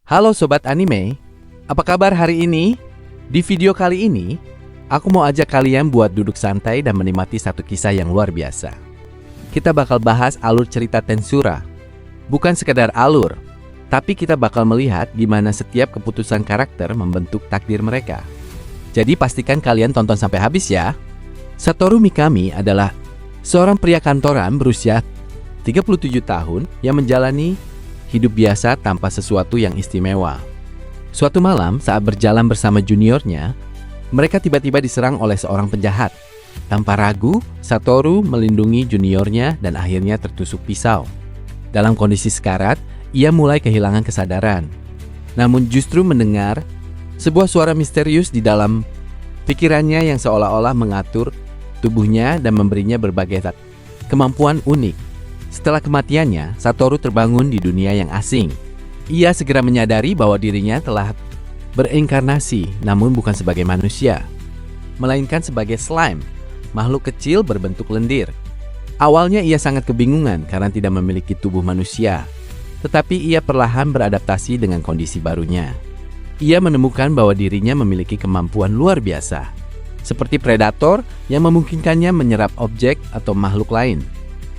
Halo Sobat Anime, apa kabar hari ini? Di video kali ini, aku mau ajak kalian buat duduk santai dan menikmati satu kisah yang luar biasa. Kita bakal bahas alur cerita Tensura. Bukan sekedar alur, tapi kita bakal melihat gimana setiap keputusan karakter membentuk takdir mereka. Jadi pastikan kalian tonton sampai habis ya. Satoru Mikami adalah seorang pria kantoran berusia 37 tahun yang menjalani hidup biasa tanpa sesuatu yang istimewa. Suatu malam saat berjalan bersama juniornya, mereka tiba-tiba diserang oleh seorang penjahat. Tanpa ragu, Satoru melindungi juniornya dan akhirnya tertusuk pisau. Dalam kondisi sekarat, ia mulai kehilangan kesadaran. Namun justru mendengar sebuah suara misterius di dalam pikirannya yang seolah-olah mengatur tubuhnya dan memberinya berbagai kemampuan unik. Setelah kematiannya, Satoru terbangun di dunia yang asing. Ia segera menyadari bahwa dirinya telah berinkarnasi, namun bukan sebagai manusia, melainkan sebagai slime, makhluk kecil berbentuk lendir. Awalnya ia sangat kebingungan karena tidak memiliki tubuh manusia, tetapi ia perlahan beradaptasi dengan kondisi barunya. Ia menemukan bahwa dirinya memiliki kemampuan luar biasa, seperti predator yang memungkinkannya menyerap objek atau makhluk lain,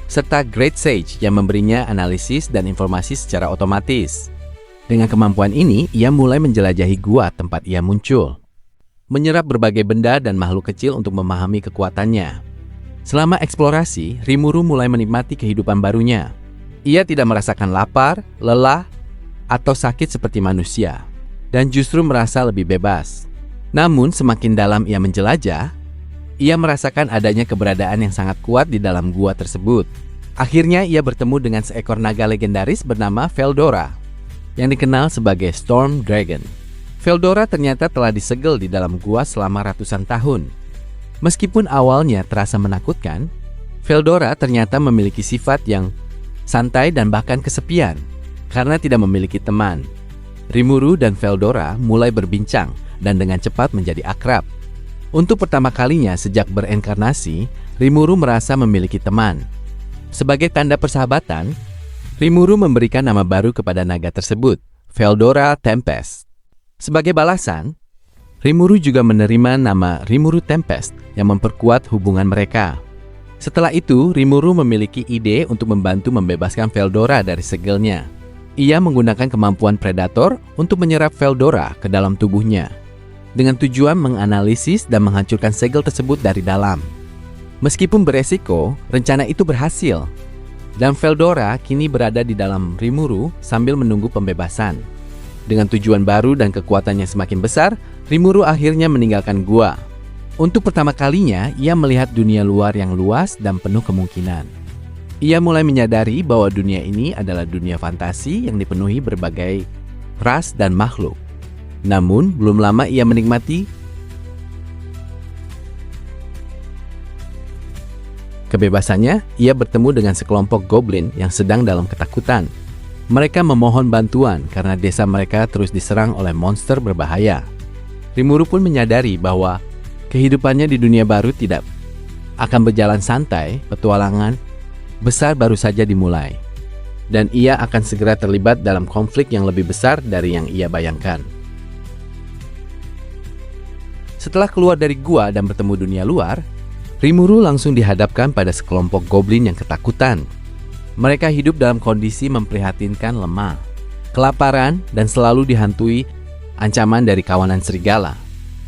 serta Great Sage yang memberinya analisis dan informasi secara otomatis. Dengan kemampuan ini, ia mulai menjelajahi gua tempat ia muncul, menyerap berbagai benda dan makhluk kecil untuk memahami kekuatannya. Selama eksplorasi, Rimuru mulai menikmati kehidupan barunya. Ia tidak merasakan lapar, lelah, atau sakit seperti manusia, dan justru merasa lebih bebas. Namun semakin dalam ia menjelajah, ia merasakan adanya keberadaan yang sangat kuat di dalam gua tersebut. Akhirnya ia bertemu dengan seekor naga legendaris bernama Veldora, yang dikenal sebagai Storm Dragon. Veldora ternyata telah disegel di dalam gua selama ratusan tahun. Meskipun awalnya terasa menakutkan, Veldora ternyata memiliki sifat yang santai dan bahkan kesepian karena tidak memiliki teman. Rimuru dan Veldora mulai berbincang dan dengan cepat menjadi akrab. Untuk pertama kalinya sejak berinkarnasi, Rimuru merasa memiliki teman. Sebagai tanda persahabatan, Rimuru memberikan nama baru kepada naga tersebut, Veldora Tempest. Sebagai balasan, Rimuru juga menerima nama Rimuru Tempest yang memperkuat hubungan mereka. Setelah itu, Rimuru memiliki ide untuk membantu membebaskan Veldora dari segelnya. Ia menggunakan kemampuan predator untuk menyerap Veldora ke dalam tubuhnya, dengan tujuan menganalisis dan menghancurkan segel tersebut dari dalam. Meskipun beresiko, rencana itu berhasil, dan Veldora kini berada di dalam Rimuru sambil menunggu pembebasan. Dengan tujuan baru dan kekuatannya semakin besar, Rimuru akhirnya meninggalkan gua. Untuk pertama kalinya, ia melihat dunia luar yang luas dan penuh kemungkinan. Ia mulai menyadari bahwa dunia ini adalah dunia fantasi yang dipenuhi berbagai ras dan makhluk. Namun, belum lama ia menikmati kebebasannya. Ia bertemu dengan sekelompok goblin yang sedang dalam ketakutan. Mereka memohon bantuan karena desa mereka terus diserang oleh monster berbahaya. Rimuru pun menyadari bahwa kehidupannya di dunia baru tidak akan berjalan santai. Petualangan besar baru saja dimulai, dan ia akan segera terlibat dalam konflik yang lebih besar dari yang ia bayangkan. Setelah keluar dari gua dan bertemu dunia luar, Rimuru langsung dihadapkan pada sekelompok goblin yang ketakutan. Mereka hidup dalam kondisi memprihatinkan, lemah, kelaparan, dan selalu dihantui ancaman dari kawanan serigala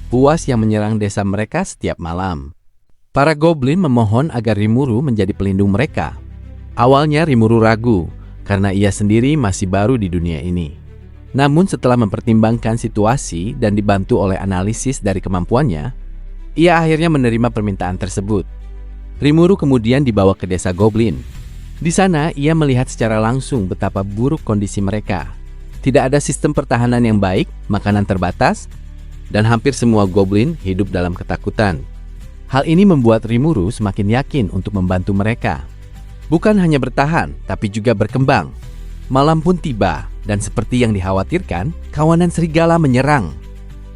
buas yang menyerang desa mereka setiap malam. Para goblin memohon agar Rimuru menjadi pelindung mereka. Awalnya Rimuru ragu karena ia sendiri masih baru di dunia ini. Namun setelah mempertimbangkan situasi dan dibantu oleh analisis dari kemampuannya, ia akhirnya menerima permintaan tersebut. Rimuru kemudian dibawa ke desa goblin. Di sana ia melihat secara langsung betapa buruk kondisi mereka. Tidak ada sistem pertahanan yang baik, makanan terbatas, dan hampir semua goblin hidup dalam ketakutan. Hal ini membuat Rimuru semakin yakin untuk membantu mereka. Bukan hanya bertahan, tapi juga berkembang. Malam pun tiba, dan seperti yang dikhawatirkan, kawanan serigala menyerang.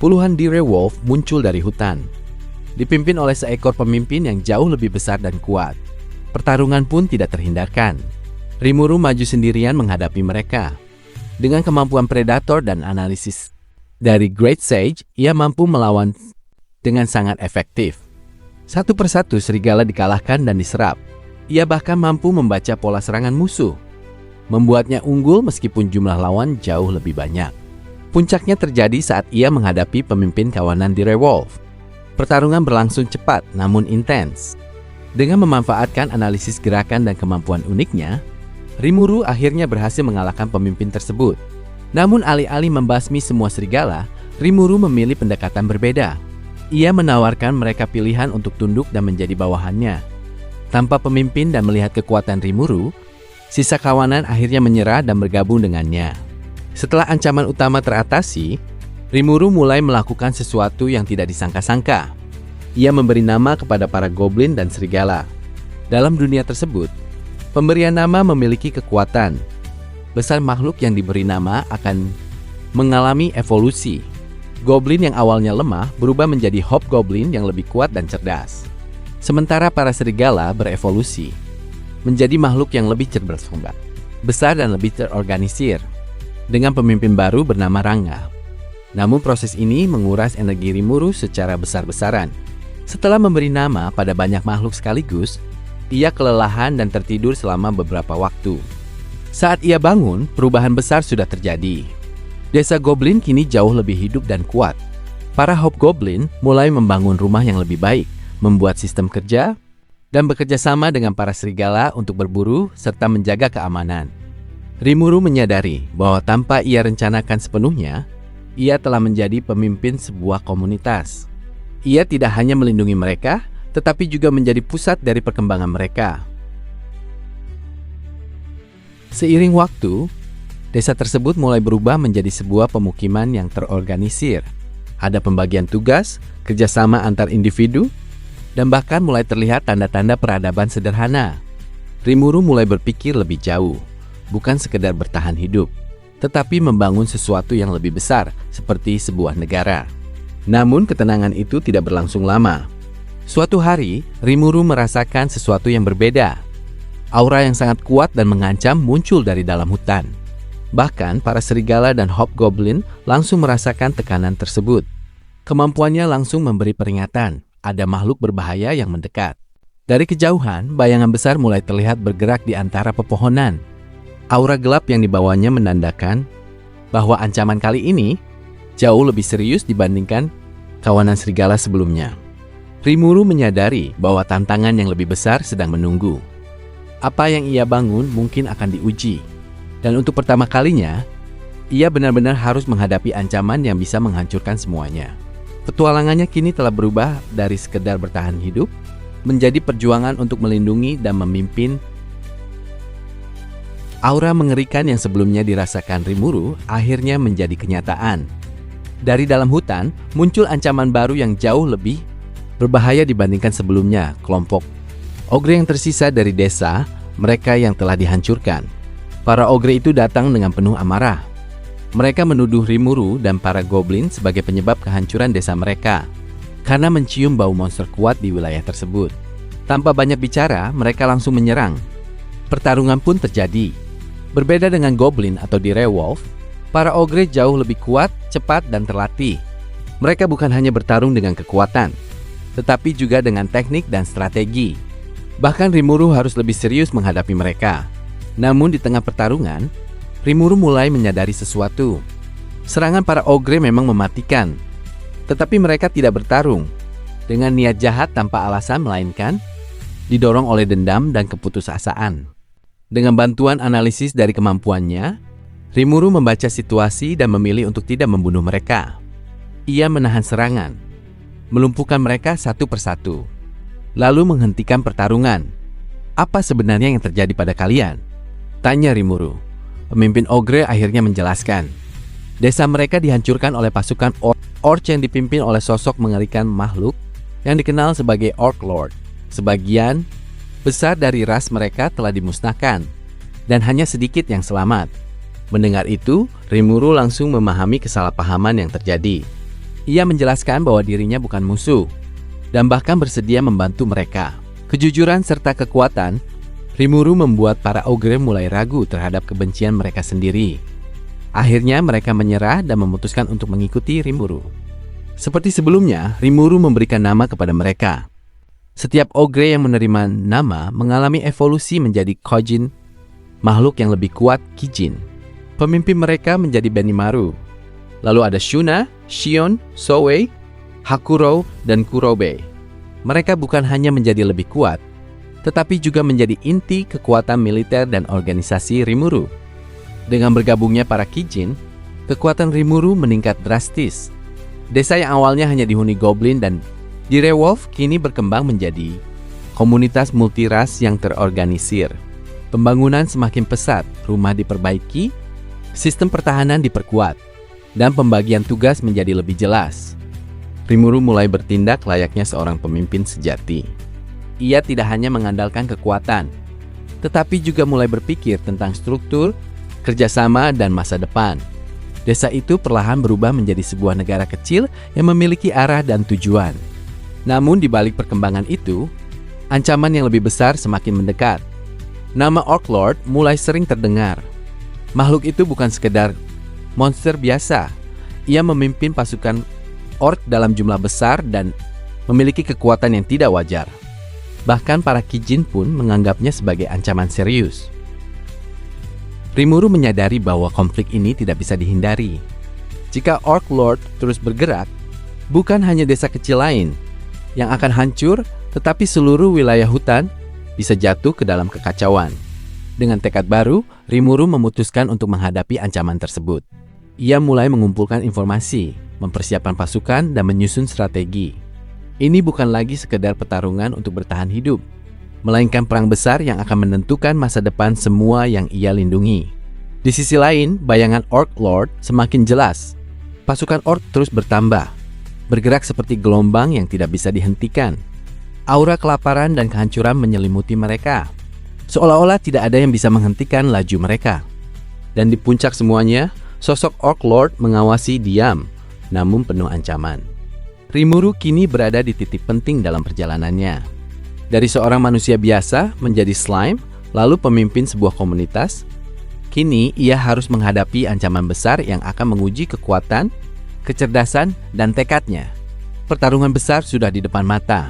Puluhan direwolf muncul dari hutan, dipimpin oleh seekor pemimpin yang jauh lebih besar dan kuat. Pertarungan pun tidak terhindarkan. Rimuru maju sendirian menghadapi mereka. Dengan kemampuan predator dan analisis dari Great Sage, ia mampu melawan dengan sangat efektif. Satu persatu serigala dikalahkan dan diserap. Ia bahkan mampu membaca pola serangan musuh, membuatnya unggul meskipun jumlah lawan jauh lebih banyak. Puncaknya terjadi saat ia menghadapi pemimpin kawanan Direwolf. Pertarungan berlangsung cepat namun intens. Dengan memanfaatkan analisis gerakan dan kemampuan uniknya, Rimuru akhirnya berhasil mengalahkan pemimpin tersebut. Namun alih-alih membasmi semua serigala, Rimuru memilih pendekatan berbeda. Ia menawarkan mereka pilihan untuk tunduk dan menjadi bawahannya. Tanpa pemimpin dan melihat kekuatan Rimuru, sisa kawanan akhirnya menyerah dan bergabung dengannya. Setelah ancaman utama teratasi, Rimuru mulai melakukan sesuatu yang tidak disangka-sangka. Ia memberi nama kepada para goblin dan serigala. Dalam dunia tersebut, pemberian nama memiliki kekuatan. Besar makhluk yang diberi nama akan mengalami evolusi. Goblin yang awalnya lemah berubah menjadi hobgoblin yang lebih kuat dan cerdas. Sementara para serigala berevolusi menjadi makhluk yang lebih cerdas, besar dan lebih terorganisir, dengan pemimpin baru bernama Rangga. Namun proses ini menguras energi Rimuru secara besar-besaran. Setelah memberi nama pada banyak makhluk sekaligus, ia kelelahan dan tertidur selama beberapa waktu. Saat ia bangun, perubahan besar sudah terjadi. Desa Goblin kini jauh lebih hidup dan kuat. Para hobgoblin mulai membangun rumah yang lebih baik, membuat sistem kerja, dan bekerja sama dengan para serigala untuk berburu serta menjaga keamanan. Rimuru menyadari bahwa tanpa ia rencanakan sepenuhnya, ia telah menjadi pemimpin sebuah komunitas. Ia tidak hanya melindungi mereka, tetapi juga menjadi pusat dari perkembangan mereka. Seiring waktu, desa tersebut mulai berubah menjadi sebuah pemukiman yang terorganisir. Ada pembagian tugas, kerjasama antar individu, dan bahkan mulai terlihat tanda-tanda peradaban sederhana. Rimuru mulai berpikir lebih jauh, bukan sekedar bertahan hidup, tetapi membangun sesuatu yang lebih besar, seperti sebuah negara. Namun ketenangan itu tidak berlangsung lama. Suatu hari, Rimuru merasakan sesuatu yang berbeda. Aura yang sangat kuat dan mengancam muncul dari dalam hutan. Bahkan para serigala dan hobgoblin langsung merasakan tekanan tersebut. Kemampuannya langsung memberi peringatan, ada makhluk berbahaya yang mendekat. Dari kejauhan, bayangan besar mulai terlihat bergerak di antara pepohonan. Aura gelap yang dibawanya menandakan bahwa ancaman kali ini jauh lebih serius dibandingkan kawanan serigala sebelumnya. Rimuru menyadari bahwa tantangan yang lebih besar sedang menunggu. Apa yang ia bangun mungkin akan diuji. Dan untuk pertama kalinya, ia benar-benar harus menghadapi ancaman yang bisa menghancurkan semuanya. Petualangannya kini telah berubah dari sekedar bertahan hidup, menjadi perjuangan untuk melindungi dan memimpin. Aura mengerikan yang sebelumnya dirasakan Rimuru akhirnya menjadi kenyataan. Dari dalam hutan, muncul ancaman baru yang jauh lebih berbahaya dibandingkan sebelumnya. Kelompok ogre yang tersisa dari desa, mereka yang telah dihancurkan. Para ogre itu datang dengan penuh amarah. Mereka menuduh Rimuru dan para goblin sebagai penyebab kehancuran desa mereka, karena mencium bau monster kuat di wilayah tersebut. Tanpa banyak bicara, mereka langsung menyerang. Pertarungan pun terjadi. Berbeda dengan goblin atau direwolf, para ogre jauh lebih kuat, cepat, dan terlatih. Mereka bukan hanya bertarung dengan kekuatan, tetapi juga dengan teknik dan strategi. Bahkan Rimuru harus lebih serius menghadapi mereka. Namun di tengah pertarungan, Rimuru mulai menyadari sesuatu. Serangan para ogre memang mematikan, tetapi mereka tidak bertarung dengan niat jahat tanpa alasan, melainkan didorong oleh dendam dan keputusasaan. Dengan bantuan analisis dari kemampuannya, Rimuru membaca situasi dan memilih untuk tidak membunuh mereka. Ia menahan serangan, melumpuhkan mereka satu persatu, lalu menghentikan pertarungan. Apa sebenarnya yang terjadi pada kalian? Tanya Rimuru. Pemimpin ogre akhirnya menjelaskan. Desa mereka dihancurkan oleh pasukan orc yang dipimpin oleh sosok mengerikan makhluk yang dikenal sebagai Orc Lord. Sebagian besar dari ras mereka telah dimusnahkan, dan hanya sedikit yang selamat. Mendengar itu, Rimuru langsung memahami kesalahpahaman yang terjadi. Ia menjelaskan bahwa dirinya bukan musuh, dan bahkan bersedia membantu mereka. Kejujuran serta kekuatan Rimuru membuat para ogre mulai ragu terhadap kebencian mereka sendiri. Akhirnya mereka menyerah dan memutuskan untuk mengikuti Rimuru. Seperti sebelumnya, Rimuru memberikan nama kepada mereka. Setiap ogre yang menerima nama mengalami evolusi menjadi Kojin, makhluk yang lebih kuat Kijin. Pemimpin mereka menjadi Benimaru. Lalu ada Shuna, Shion, Soei, Hakuro, dan Kurobe. Mereka bukan hanya menjadi lebih kuat, tetapi juga menjadi inti kekuatan militer dan organisasi Rimuru. Dengan bergabungnya para Kijin, kekuatan Rimuru meningkat drastis. Desa yang awalnya hanya dihuni goblin dan direwolf kini berkembang menjadi komunitas multiras yang terorganisir. Pembangunan semakin pesat, rumah diperbaiki, sistem pertahanan diperkuat, dan pembagian tugas menjadi lebih jelas. Rimuru mulai bertindak layaknya seorang pemimpin sejati. Ia tidak hanya mengandalkan kekuatan, tetapi juga mulai berpikir tentang struktur, kerjasama, dan masa depan. Desa itu perlahan berubah menjadi sebuah negara kecil yang memiliki arah dan tujuan. Namun di balik perkembangan itu, ancaman yang lebih besar semakin mendekat. Nama Orc Lord mulai sering terdengar. Makhluk itu bukan sekedar monster biasa. Ia memimpin pasukan orc dalam jumlah besar dan memiliki kekuatan yang tidak wajar. Bahkan para Kijin pun menganggapnya sebagai ancaman serius. Rimuru menyadari bahwa konflik ini tidak bisa dihindari. Jika Orc Lord terus bergerak, bukan hanya desa kecil lain yang akan hancur, tetapi seluruh wilayah hutan bisa jatuh ke dalam kekacauan. Dengan tekad baru, Rimuru memutuskan untuk menghadapi ancaman tersebut. Ia mulai mengumpulkan informasi, mempersiapkan pasukan, dan menyusun strategi. Ini bukan lagi sekedar pertarungan untuk bertahan hidup, melainkan perang besar yang akan menentukan masa depan semua yang ia lindungi. Di sisi lain, bayangan Orc Lord semakin jelas. Pasukan orc terus bertambah, bergerak seperti gelombang yang tidak bisa dihentikan. Aura kelaparan dan kehancuran menyelimuti mereka, seolah-olah tidak ada yang bisa menghentikan laju mereka. Dan di puncak semuanya, sosok Orc Lord mengawasi diam, namun penuh ancaman. Rimuru kini berada di titik penting dalam perjalanannya. Dari seorang manusia biasa menjadi slime, lalu pemimpin sebuah komunitas, kini ia harus menghadapi ancaman besar yang akan menguji kekuatan, kecerdasan, dan tekadnya. Pertarungan besar sudah di depan mata.